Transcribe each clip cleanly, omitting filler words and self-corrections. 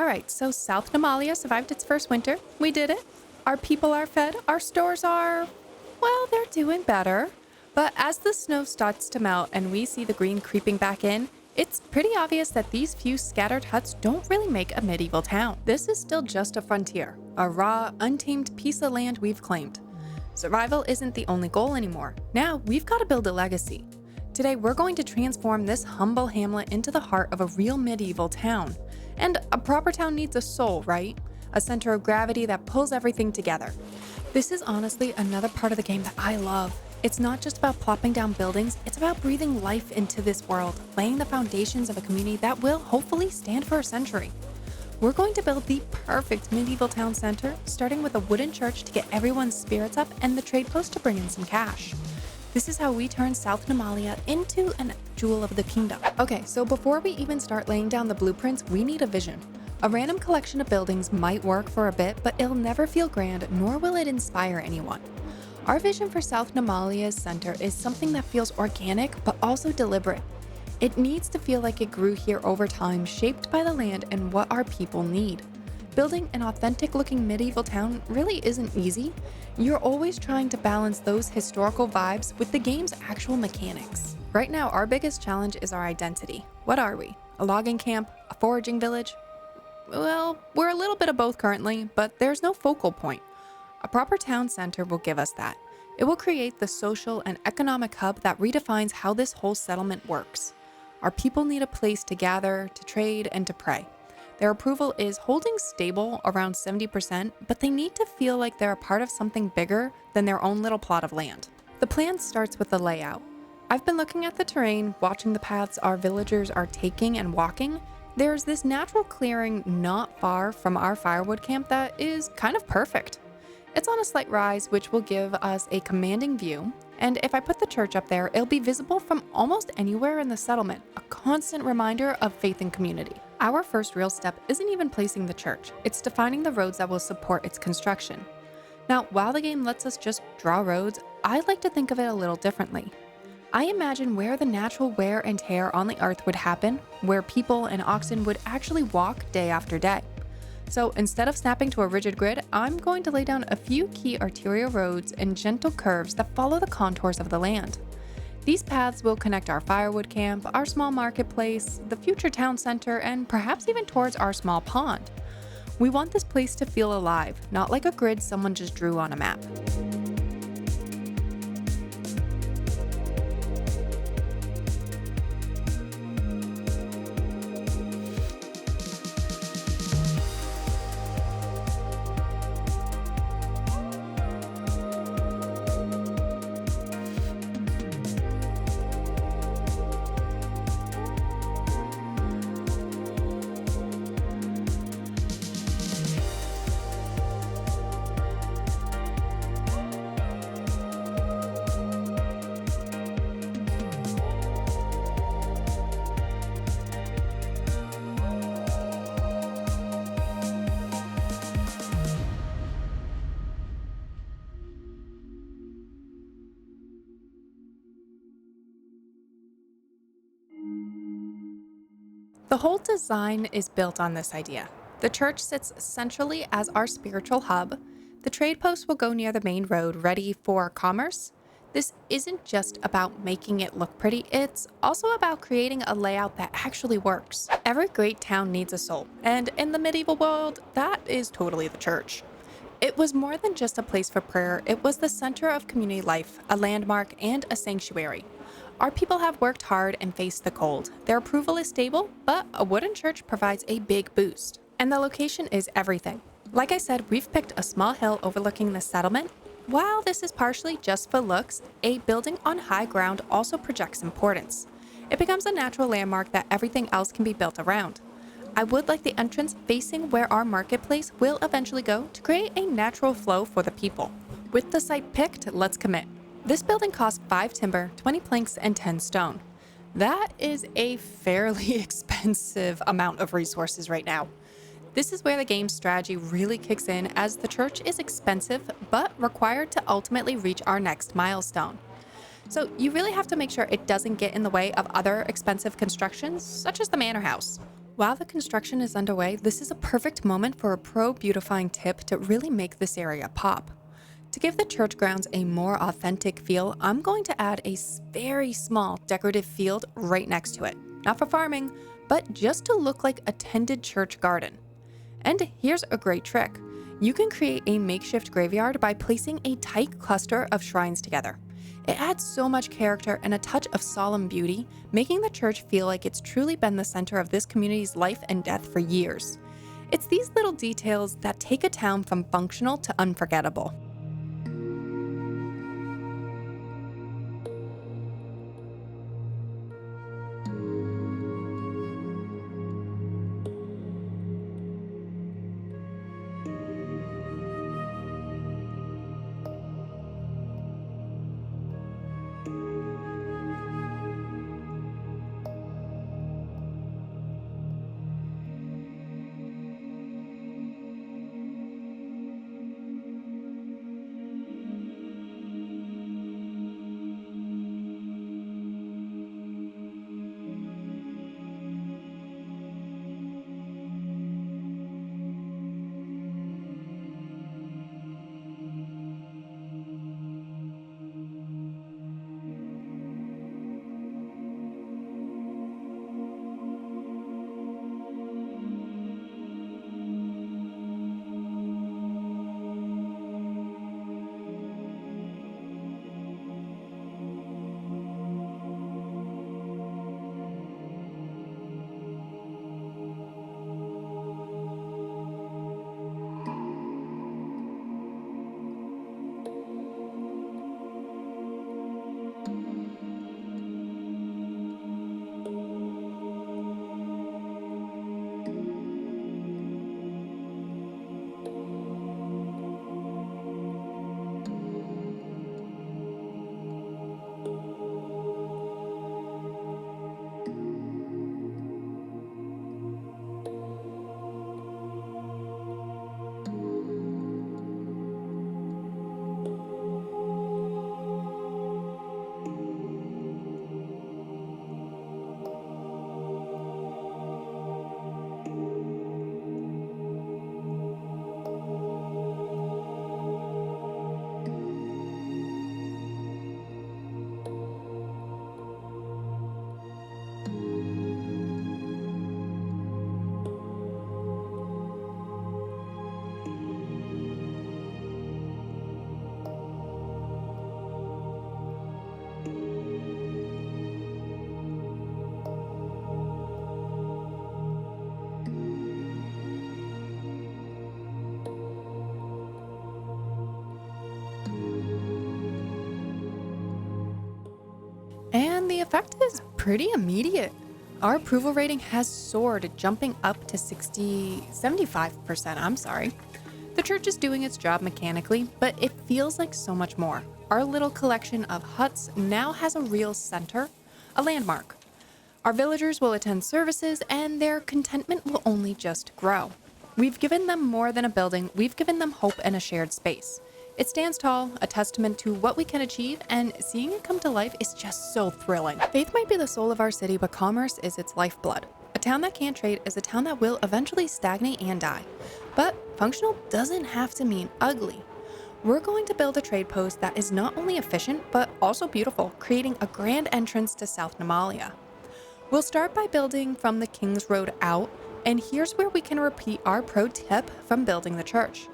All right, so South Namalia survived its first winter. We did it. Our people are fed. Our stores are, well, they're doing better. But as the snow starts to melt and we see the green creeping back in, it's pretty obvious that these few scattered huts don't really make a medieval town. This is still just a frontier, a raw, untamed piece of land we've claimed. Survival isn't the only goal anymore. Now we've got to build a legacy. Today we're going to transform this humble hamlet into the heart of a real medieval town. And a proper town needs a soul, right? A center of gravity that pulls everything together. This is honestly another part of the game that I love. It's not just about plopping down buildings, it's about breathing life into this world, laying the foundations of a community that will hopefully stand for a century. We're going to build the perfect medieval town center, starting with a wooden church to get everyone's spirits up and the trade post to bring in some cash. This is how we turn South Namalia into a jewel of the kingdom. Okay, so before we even start laying down the blueprints, we need a vision. A random collection of buildings might work for a bit, but it'll never feel grand, nor will it inspire anyone. Our vision for South Namalia's center is something that feels organic, but also deliberate. It needs to feel like it grew here over time, shaped by the land and what our people need. Building an authentic-looking medieval town really isn't easy. You're always trying to balance those historical vibes with the game's actual mechanics. Right now, our biggest challenge is our identity. What are we? A logging camp? A foraging village? Well, we're a little bit of both currently, but there's no focal point. A proper town center will give us that. It will create the social and economic hub that redefines how this whole settlement works. Our people need a place to gather, to trade, and to pray. Their approval is holding stable around 70%, but they need to feel like they're a part of something bigger than their own little plot of land. The plan starts with the layout. I've been looking at the terrain, watching the paths our villagers are taking and walking. There's this natural clearing not far from our firewood camp that is kind of perfect. It's on a slight rise, which will give us a commanding view, and if I put the church up there, it'll be visible from almost anywhere in the settlement, a constant reminder of faith and community. Our first real step isn't even placing the church, it's defining the roads that will support its construction. Now, while the game lets us just draw roads, I like to think of it a little differently. I imagine where the natural wear and tear on the earth would happen, where people and oxen would actually walk day after day. So instead of snapping to a rigid grid, I'm going to lay down a few key arterial roads and gentle curves that follow the contours of the land. These paths will connect our firewood camp, our small marketplace, the future town center, and perhaps even towards our small pond. We want this place to feel alive, not like a grid someone just drew on a map. The whole design is built on this idea. The church sits centrally as our spiritual hub. The trade post will go near the main road, ready for commerce. This isn't just about making it look pretty, it's also about creating a layout that actually works. Every great town needs a soul, and in the medieval world, that is totally the church. It was more than just a place for prayer, it was the center of community life, a landmark, and a sanctuary. Our people have worked hard and faced the cold. Their approval is stable, but a wooden church provides a big boost. And the location is everything. Like I said, we've picked a small hill overlooking the settlement. While this is partially just for looks, a building on high ground also projects importance. It becomes a natural landmark that everything else can be built around. I would like the entrance facing where our marketplace will eventually go to create a natural flow for the people. With the site picked, let's commit. This building costs 5 timber, 20 planks, and 10 stone. That is a fairly expensive amount of resources right now. This is where the game's strategy really kicks in, as the church is expensive but required to ultimately reach our next milestone. So you really have to make sure it doesn't get in the way of other expensive constructions, such as the manor house. While the construction is underway, this is a perfect moment for a pro beautifying tip to really make this area pop. To give the church grounds a more authentic feel, I'm going to add a very small decorative field right next to it. Not for farming, but just to look like a tended church garden. And here's a great trick. You can create a makeshift graveyard by placing a tight cluster of shrines together. It adds so much character and a touch of solemn beauty, making the church feel like it's truly been the center of this community's life and death for years. It's these little details that take a town from functional to unforgettable. And the effect is pretty immediate. Our approval rating has soared, jumping up to 75%, I'm sorry. The church is doing its job mechanically, but it feels like so much more. Our little collection of huts now has a real center, a landmark. Our villagers will attend services, and their contentment will only just grow. We've given them more than a building, we've given them hope and a shared space. It stands tall, a testament to what we can achieve, and seeing it come to life is just so thrilling. Faith might be the soul of our city, but commerce is its lifeblood. A town that can't trade is a town that will eventually stagnate and die. But functional doesn't have to mean ugly. We're going to build a trade post that is not only efficient, but also beautiful, creating a grand entrance to South Namalia. We'll start by building from the King's Road out, and here's where we can repeat our pro tip from building the church.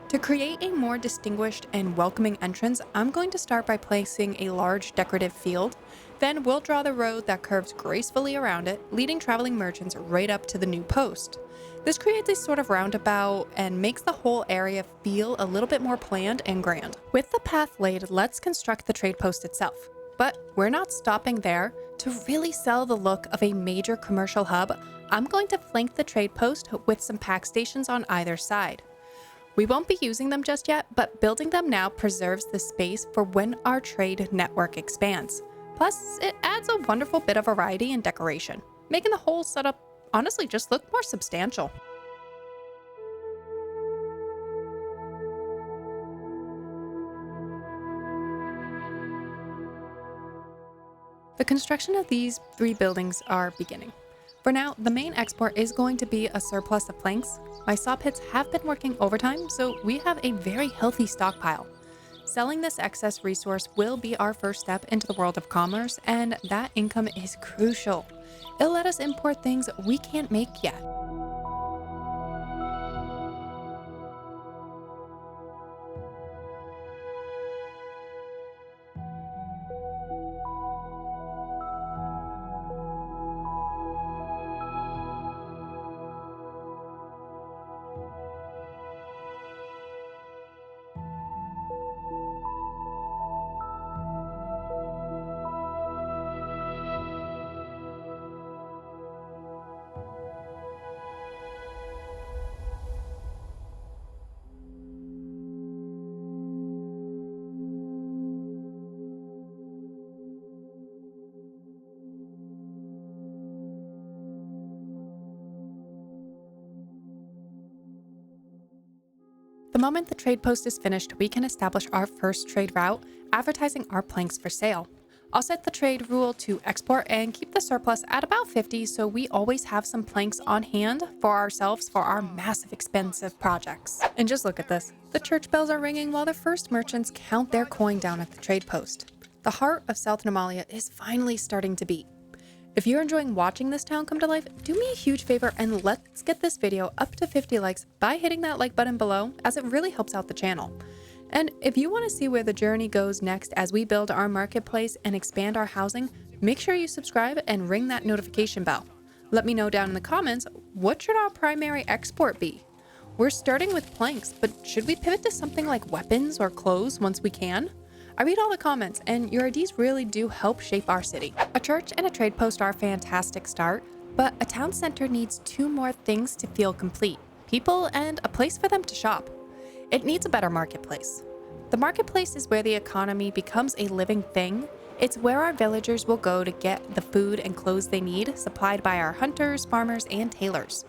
To create a more distinguished and welcoming entrance, I'm going to start by placing a large decorative field. Then we'll draw the road that curves gracefully around it, leading traveling merchants right up to the new post. This creates a sort of roundabout and makes the whole area feel a little bit more planned and grand. With the path laid, let's construct the trade post itself. But we're not stopping there. To really sell the look of a major commercial hub, I'm going to flank the trade post with some pack stations on either side. We won't be using them just yet, but building them now preserves the space for when our trade network expands. Plus, it adds a wonderful bit of variety and decoration, making the whole setup honestly just look more substantial. The construction of these 3 buildings are beginning. For now, the main export is going to be a surplus of planks. My saw pits have been working overtime, so we have a very healthy stockpile. Selling this excess resource will be our first step into the world of commerce, and that income is crucial. It'll let us import things we can't make yet. The moment the trade post is finished, we can establish our first trade route, advertising our planks for sale. I'll set the trade rule to export and keep the surplus at about 50 so we always have some planks on hand for ourselves for our massive expensive projects. And just look at this. The church bells are ringing while the first merchants count their coin down at the trade post. The heart of South Namalia is finally starting to beat. If you're enjoying watching this town come to life, do me a huge favor and let's get this video up to 50 likes by hitting that like button below, as it really helps out the channel. And if you want to see where the journey goes next as we build our marketplace and expand our housing, make sure you subscribe and ring that notification bell. Let me know down in the comments, what should our primary export be? We're starting with planks, but should we pivot to something like weapons or clothes once we can? I read all the comments, and your ideas really do help shape our city. A church and a trade post are a fantastic start, but a town center needs two more things to feel complete: people and a place for them to shop. It needs a better marketplace. The marketplace is where the economy becomes a living thing. It's where our villagers will go to get the food and clothes they need, supplied by our hunters, farmers, and tailors.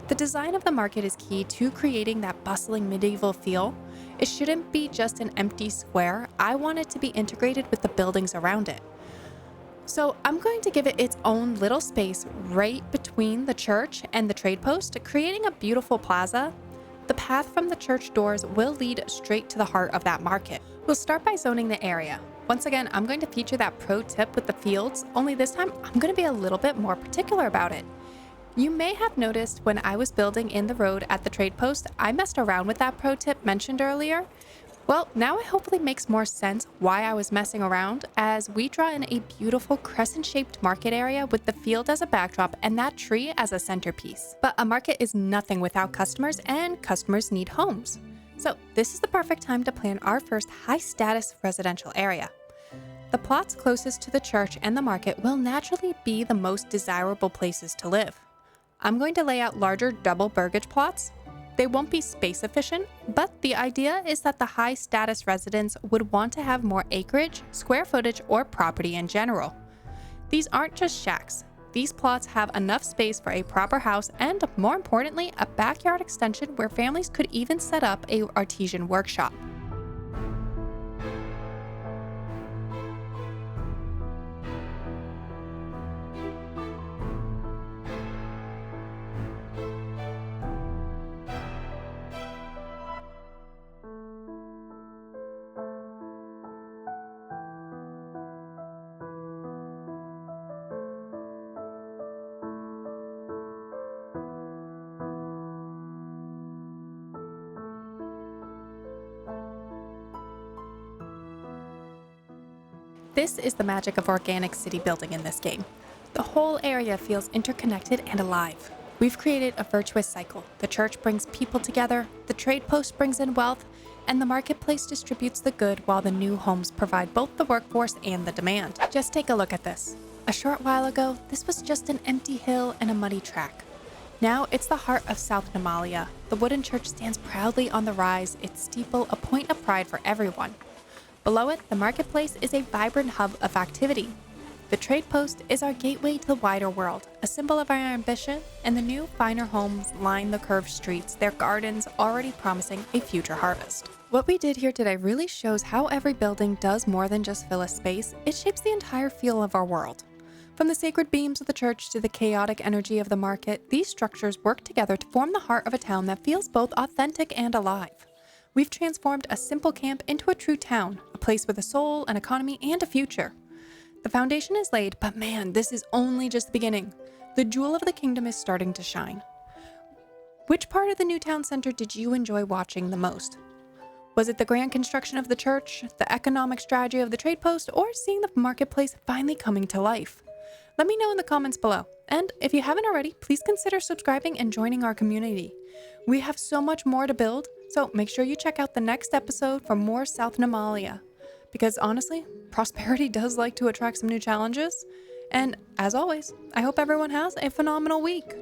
The design of the market is key to creating that bustling medieval feel. It shouldn't be just an empty square. I want it to be integrated with the buildings around it. So I'm going to give it its own little space right between the church and the trade post, creating a beautiful plaza. The path from the church doors will lead straight to the heart of that market. We'll start by zoning the area. Once again, I'm going to feature that pro tip with the fields, only this time I'm going to be a little bit more particular about it. You may have noticed when I was building in the road at the trade post, I messed around with that pro tip mentioned earlier. Well, now it hopefully makes more sense why I was messing around, as we draw in a beautiful crescent-shaped market area with the field as a backdrop and that tree as a centerpiece. But a market is nothing without customers, and customers need homes. So this is the perfect time to plan our first high-status residential area. The plots closest to the church and the market will naturally be the most desirable places to live. I'm going to lay out larger double burgage plots. They won't be space efficient, but the idea is that the high status residents would want to have more acreage, square footage, or property in general. These aren't just shacks. These plots have enough space for a proper house and, more importantly, a backyard extension where families could even set up an artisan workshop. This is the magic of organic city building in this game. The whole area feels interconnected and alive. We've created a virtuous cycle. The church brings people together, the trade post brings in wealth, and the marketplace distributes the good while the new homes provide both the workforce and the demand. Just take a look at this. A short while ago, this was just an empty hill and a muddy track. Now it's the heart of South Namalia. The wooden church stands proudly on the rise, its steeple a point of pride for everyone. Below it, the marketplace is a vibrant hub of activity. The trade post is our gateway to the wider world, a symbol of our ambition, and the new, finer homes line the curved streets, their gardens already promising a future harvest. What we did here today really shows how every building does more than just fill a space, it shapes the entire feel of our world. From the sacred beams of the church to the chaotic energy of the market, these structures work together to form the heart of a town that feels both authentic and alive. We've transformed a simple camp into a true town, a place with a soul, an economy, and a future. The foundation is laid, but man, this is only just the beginning. The jewel of the kingdom is starting to shine. Which part of the new town center did you enjoy watching the most? Was it the grand construction of the church, the economic strategy of the trade post, or seeing the marketplace finally coming to life? Let me know in the comments below. And if you haven't already, please consider subscribing and joining our community. We have so much more to build, so make sure you check out the next episode for more South Namalia. Because honestly, prosperity does like to attract some new challenges. And as always, I hope everyone has a phenomenal week.